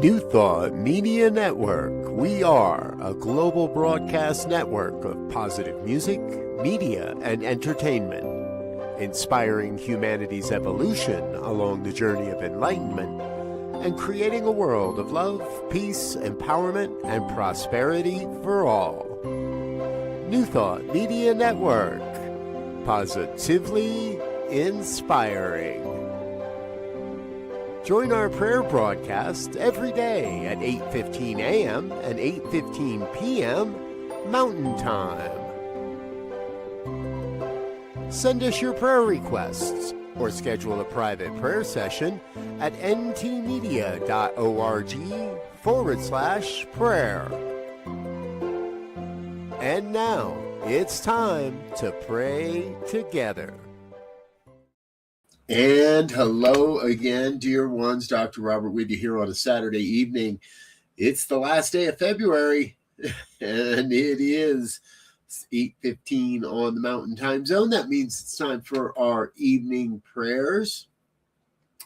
New Thought Media Network. We are a global broadcast network of positive music, media, and entertainment, inspiring humanity's evolution along the journey of enlightenment and creating a world of love, peace, empowerment, and prosperity for all. New Thought Media Network. Positively inspiring. Join our prayer broadcast every day at 8:15 a.m. and 8:15 p.m. Mountain Time. Send us your prayer requests or schedule a private prayer session at ntmedia.org/prayer. And now it's time to pray together. And hello again, dear ones. Dr. Robert with you here on a Saturday evening. It's the last day of February, and it is 8:15 on the Mountain Time Zone. That means it's time for our evening prayers.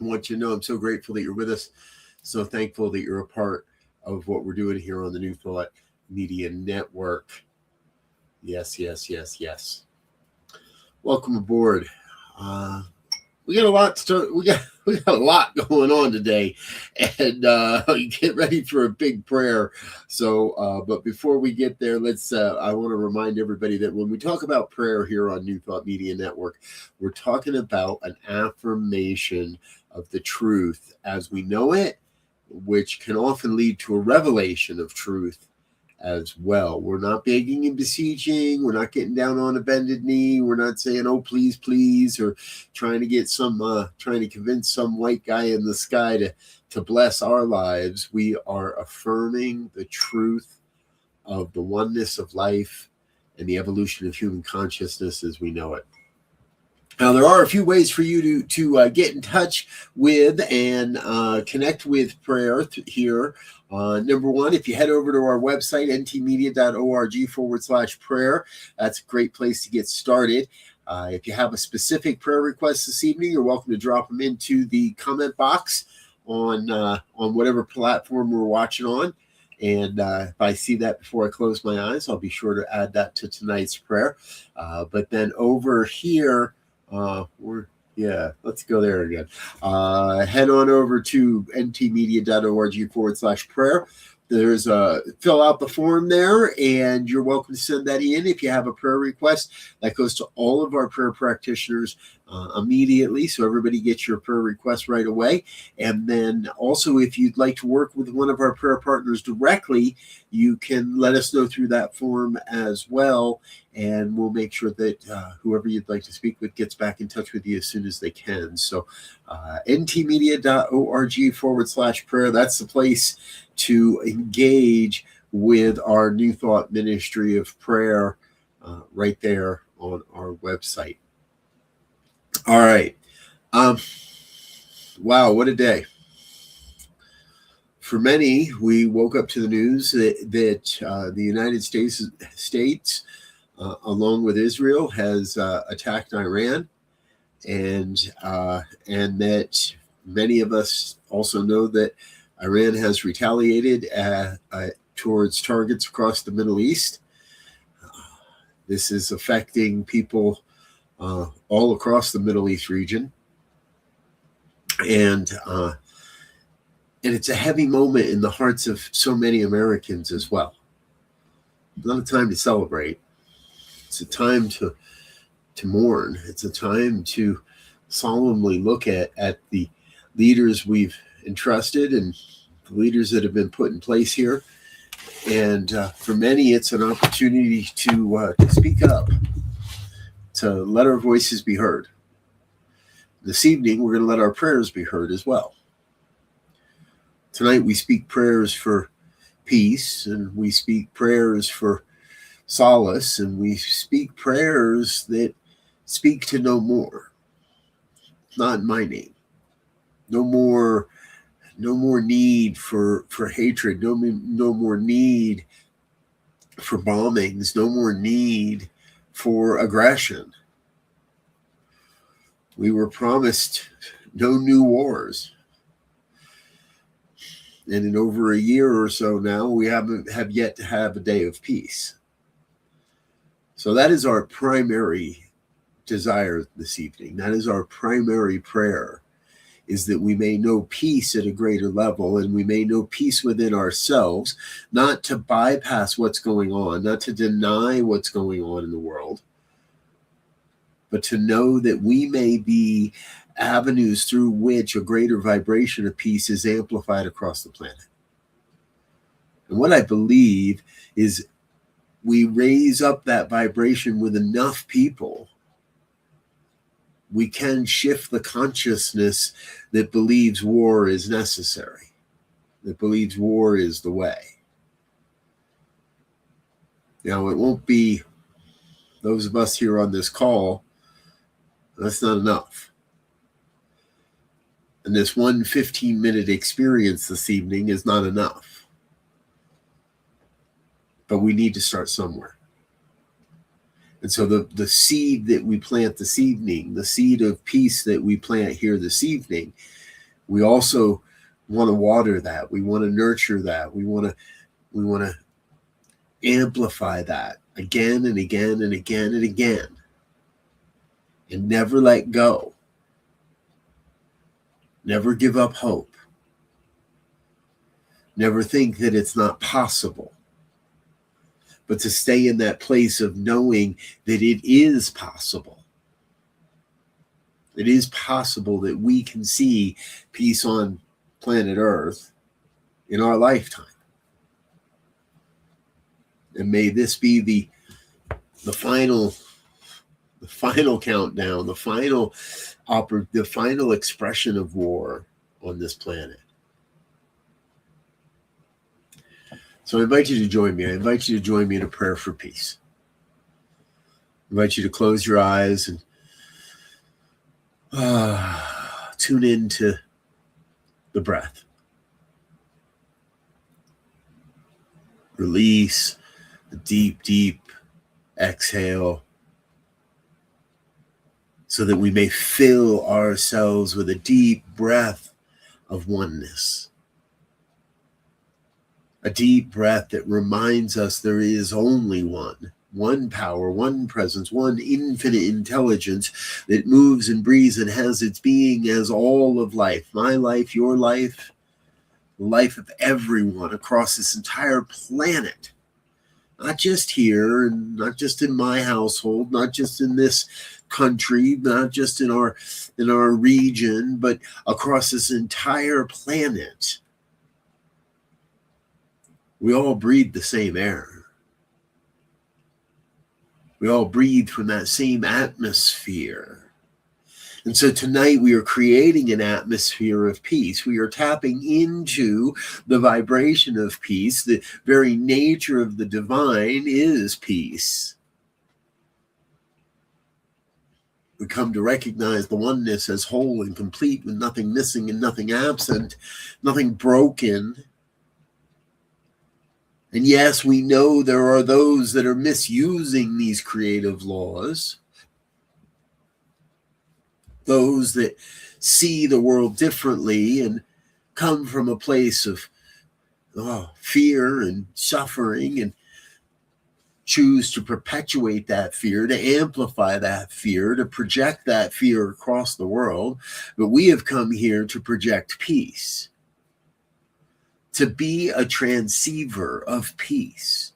I want you to know I'm so grateful that you're with us, so thankful that you're a part of what we're doing here on the New Thought Media Network. Yes. Welcome aboard. We got a lot going on today, and get ready for a big prayer. So, but before we get there, I want to remind everybody that when we talk about prayer here on New Thought Media Network, we're talking about an affirmation of the truth as we know it, which can often lead to a revelation of truth as well. We're not begging and beseeching. We're not getting down on a bended knee. We're not saying, "Oh, please, please," or trying to convince some white guy in the sky to bless our lives. We are affirming the truth of the oneness of life and the evolution of human consciousness as we know it. Now, there are a few ways for you to get in touch with and connect with prayer here. Number one, if you head over to our website, ntmedia.org/prayer, that's a great place to get started. If you have a specific prayer request this evening, you're welcome to drop them into the comment box on whatever platform we're watching on. And if I see that before I close my eyes, I'll be sure to add that to tonight's prayer. But then over here, let's go there again. Head on over to ntmedia.org/prayer. There's fill out the form there, and you're welcome to send that in if you have a prayer request. That goes to all of our prayer practitioners immediately, so everybody gets your prayer request right away. And then also, if you'd like to work with one of our prayer partners directly, you can let us know through that form as well, and we'll make sure that whoever you'd like to speak with gets back in touch with you as soon as they can. So ntmedia.org/prayer, that's the place to engage with our New Thought Ministry of Prayer right there on our website. All right. Wow, what a day. For many, we woke up to the news that the United States, along with Israel, has attacked Iran, and that many of us also know that Iran has retaliated towards targets across the Middle East. This is affecting people all across the Middle East region, and it's a heavy moment in the hearts of so many Americans as well. It's not a time to celebrate. It's a time to mourn. It's a time to solemnly look at the leaders we've entrusted and the leaders that have been put in place here. And for many, it's an opportunity to speak up, to let our voices be heard. This evening, we're going to let our prayers be heard as well. Tonight, we speak prayers for peace, and we speak prayers for solace, and we speak prayers that speak to no more. Not in my name. No more need for hatred, no more need for bombings, no more need for aggression. We were promised no new wars. And in over a year or so now, we have yet to have a day of peace. So that is our primary desire this evening. That is our primary prayer, is that we may know peace at a greater level, and we may know peace within ourselves, not to bypass what's going on, not to deny what's going on in the world, but to know that we may be avenues through which a greater vibration of peace is amplified across the planet. And what I believe is we raise up that vibration with enough people, we can shift the consciousness that believes war is necessary, that believes war is the way. Now, it won't be those of us here on this call. That's not enough. And this 1 15-minute experience this evening is not enough. But we need to start somewhere. And so the seed that we plant this evening, the seed of peace that we plant here this evening, we also want to water that. We want to nurture that. We want to amplify that again and again and again and again. And never let go. Never give up hope. Never think that it's not possible. But to stay in that place of knowing that it is possible. It is possible that we can see peace on planet Earth in our lifetime. And may this be the final countdown, the final expression of war on this planet. So I invite you to join me. I invite you to join me in a prayer for peace. I invite you to close your eyes and tune into the breath. Release a deep, deep exhale so that we may fill ourselves with a deep breath of oneness. A deep breath that reminds us there is only one power, one presence, one infinite intelligence that moves and breathes and has its being as all of life. My life, your life, the life of everyone across this entire planet. Not just here, and not just in my household, not just in this country, not just in our region, but across this entire planet. We all breathe the same air. We all breathe from that same atmosphere. And so tonight we are creating an atmosphere of peace. We are tapping into the vibration of peace. The very nature of the divine is peace. We come to recognize the oneness as whole and complete, with nothing missing and nothing absent, nothing broken. And yes, we know there are those that are misusing these creative laws. Those that see the world differently and come from a place of fear and suffering and choose to perpetuate that fear, to amplify that fear, to project that fear across the world. But we have come here to project peace. To be a transceiver of peace,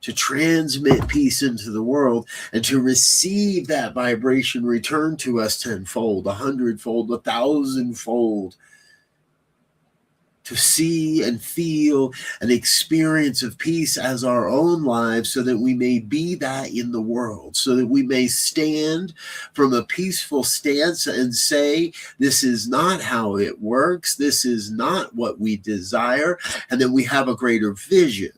to transmit peace into the world, and to receive that vibration return to us tenfold, 100-fold, 1,000-fold. To see and feel an experience of peace as our own lives, so that we may be that in the world, so that we may stand from a peaceful stance and say, this is not how it works, this is not what we desire, and then we have a greater vision.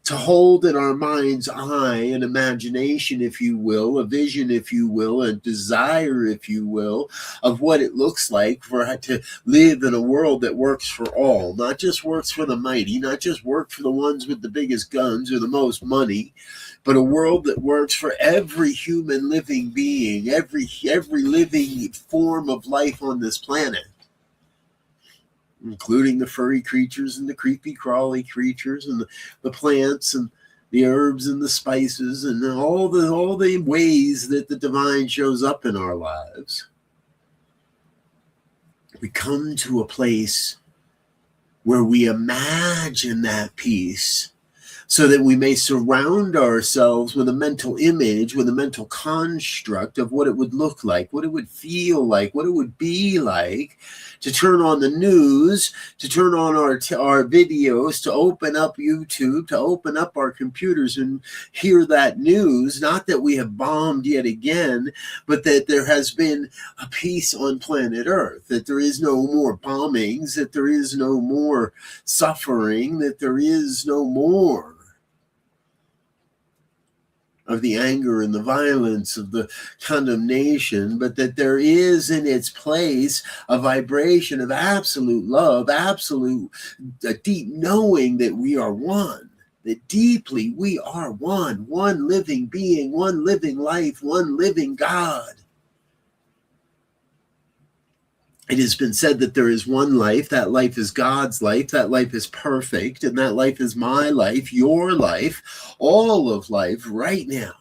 To hold in our mind's eye an imagination, if you will, a vision, if you will, a desire, if you will, of what it looks like for to live in a world that works for all, not just works for the mighty, not just works for the ones with the biggest guns or the most money, but a world that works for every human living being, every living form of life on this planet. including the furry creatures and the creepy crawly creatures and the plants and the herbs and the spices and all the ways that the divine shows up in our lives. We come to a place where we imagine that peace so that we may surround ourselves with a mental image, with a mental construct of what it would look like, what it would feel like, what it would be like to turn on the news, to turn on our videos, to open up YouTube, to open up our computers and hear that news. Not that we have bombed yet again, but that there has been a peace on planet Earth, that there is no more bombings, that there is no more suffering, that there is no more of the anger and the violence, of the condemnation, but that there is in its place a vibration of absolute love, a deep knowing that we are one, that deeply we are one living being, one living life, one living God. It has been said that there is one life. That life is God's life. That life is perfect. And that life is my life, your life, all of life right now.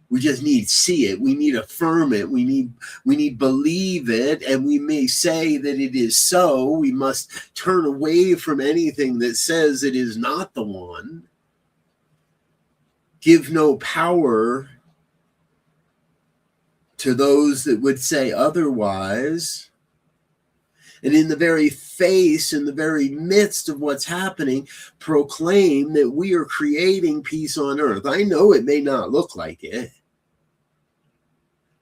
We just need to see it. We need to affirm it. We need believe it. And we may say that it is so. We must turn away from anything that says it is not the one. Give no power to those that would say otherwise. And in the very face, in the very midst of what's happening, proclaim that we are creating peace on earth. I know it may not look like it,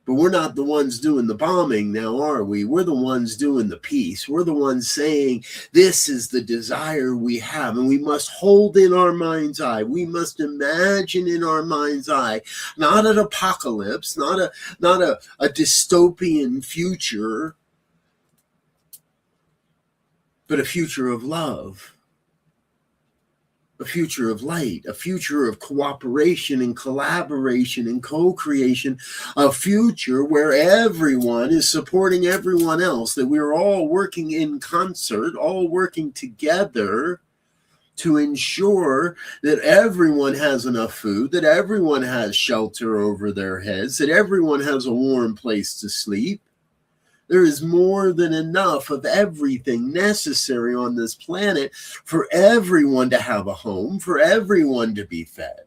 but we're not the ones doing the bombing now, are we? We're the ones doing the peace. We're the ones saying this is the desire we have, and we must hold in our mind's eye. We must imagine in our mind's eye, not an apocalypse, not a dystopian future, but a future of love. A future of light, a future of cooperation and collaboration and co-creation, a future where everyone is supporting everyone else, that we're all working in concert, all working together to ensure that everyone has enough food, that everyone has shelter over their heads, that everyone has a warm place to sleep. There is more than enough of everything necessary on this planet for everyone to have a home, for everyone to be fed.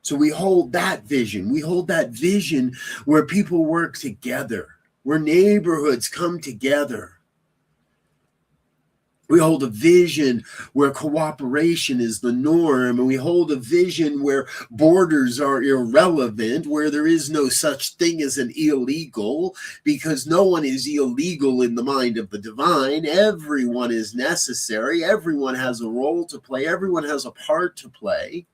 So we hold that vision. We hold that vision where people work together, where neighborhoods come together. We hold a vision where cooperation is the norm, and we hold a vision where borders are irrelevant, where there is no such thing as an illegal, because no one is illegal in the mind of the divine. Everyone is necessary. Everyone has a role to play. Everyone has a part to play.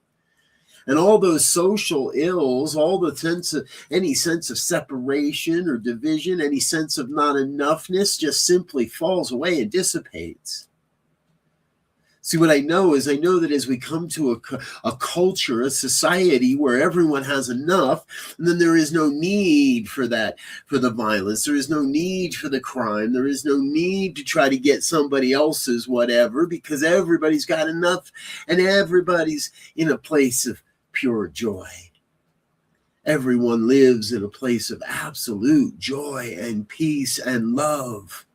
And all those social ills, all the any sense of separation or division, any sense of not enoughness just simply falls away and dissipates. See, what I know that as we come to a culture, a society where everyone has enough, and then there is no need for that, for the violence. There is no need for the crime. There is no need to try to get somebody else's whatever, because everybody's got enough and everybody's in a place of pure joy. Everyone lives in a place of absolute joy and peace and love,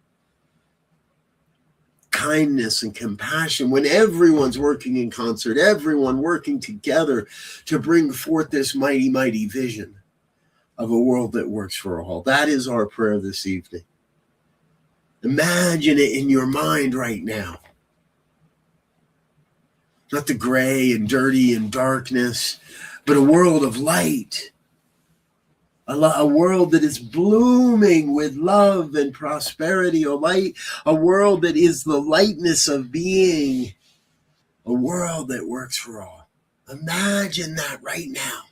kindness and compassion, when everyone's working in concert, everyone working together to bring forth this mighty, mighty vision of a world that works for all. That is our prayer this evening. Imagine it in your mind right now. Not the gray and dirty and darkness, but a world of light. A world that is blooming with love and prosperity, a world that is the lightness of being, a world that works for all. Imagine that right now.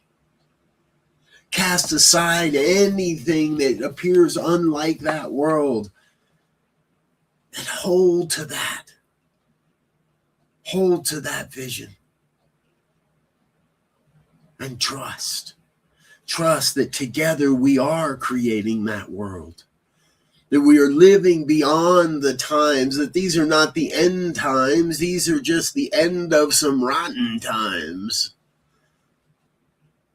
Cast aside anything that appears unlike that world and hold to that. Hold to that vision and trust. Trust that together we are creating that world. that we are living beyond the times, that these are not the end times, these are just the end of some rotten times.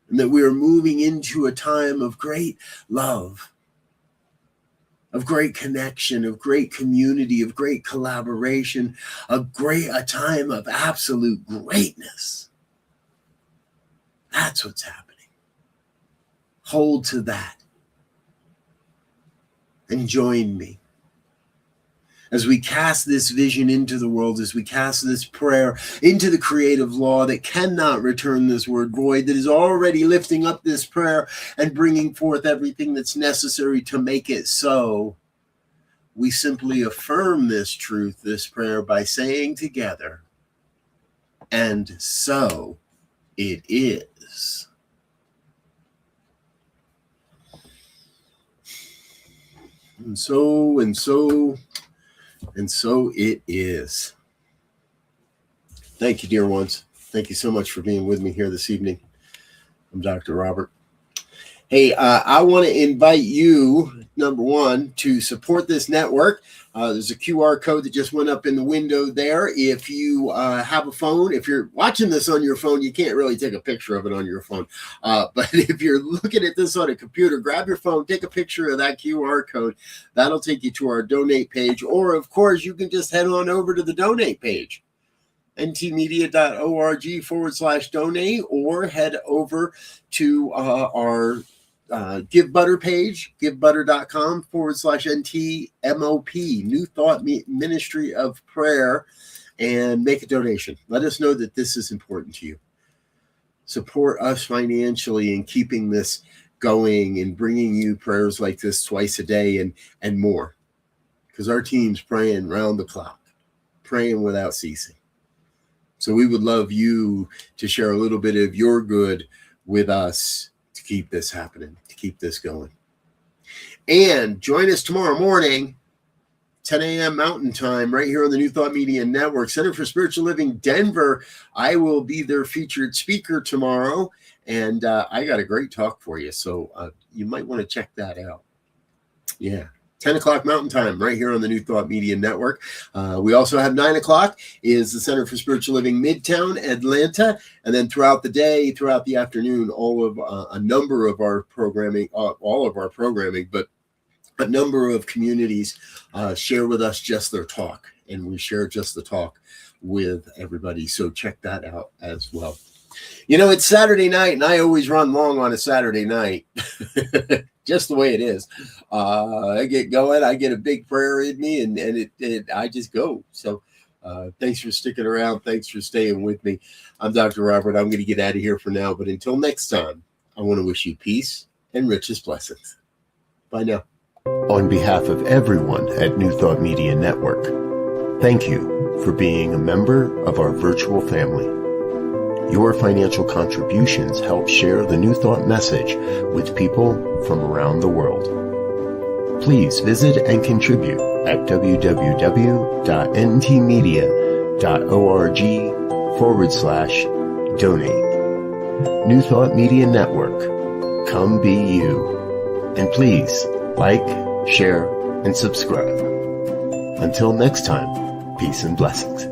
And that we are moving into a time of great love, of great connection, of great community, of great collaboration, a time of absolute greatness. That's what's happening. Hold to that. And join me as we cast this vision into the world, as we cast this prayer into the creative law that cannot return this word void, that is already lifting up this prayer and bringing forth everything that's necessary to make it so. We simply affirm this truth, this prayer, by saying together, and so it is. And so it is. Thank you, dear ones. Thank you so much for being with me here this evening. I'm Dr. Robert. Hey, I want to invite you, number one, to support this network. There's a QR code that just went up in the window there. If you have a phone, if you're watching this on your phone, you can't really take a picture of it on your phone. But if you're looking at this on a computer, grab your phone, take a picture of that QR code. That'll take you to our donate page. Or, of course, you can just head on over to the donate page, ntmedia.org/donate, or head over to our Give Butter page, givebutter.com/NTMOP, New Thought Ministry of Prayer, and make a donation. Let us know that this is important to you. Support us financially in keeping this going and bringing you prayers like this twice a day and more. Because our team's praying round the clock, praying without ceasing. So we would love you to share a little bit of your good with us to keep this happening, to keep this going. And join us tomorrow morning, 10 a.m. Mountain Time, right here on the New Thought Media Network, Center for Spiritual Living, Denver. I will be their featured speaker tomorrow, and I got a great talk for you, so you might want to check that out. Yeah. 10 o'clock Mountain Time, right here on the New Thought Media Network. We also have 9 o'clock is the Center for Spiritual Living, Midtown, Atlanta. And then throughout the day, throughout the afternoon, all of a number of our programming, all of our programming, but a number of communities share with us just their talk. And we share just the talk with everybody. So check that out as well. You know, it's Saturday night, and I always run long on a Saturday night. Just the way it is. I get going, I get a big prayer in me, and I just go. So thanks for sticking around. Thanks for staying with me. I'm Dr. Robert. I'm going to get out of here for now. But until next time, I want to wish you peace and richest blessings. Bye now. On behalf of everyone at New Thought Media Network, thank you for being a member of our virtual family. Your financial contributions help share the New Thought message with people from around the world. Please visit and contribute at www.ntmedia.org/donate. New Thought Media Network, come be you. And please like, share, and subscribe. Until next time, peace and blessings.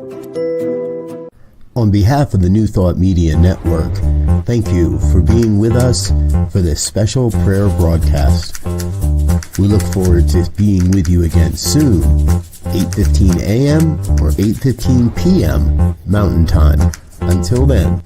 On behalf of the New Thought Media Network, thank you for being with us for this special prayer broadcast. We look forward to being with you again soon, 8:15 a.m. or 8:15 p.m. Mountain Time. Until then.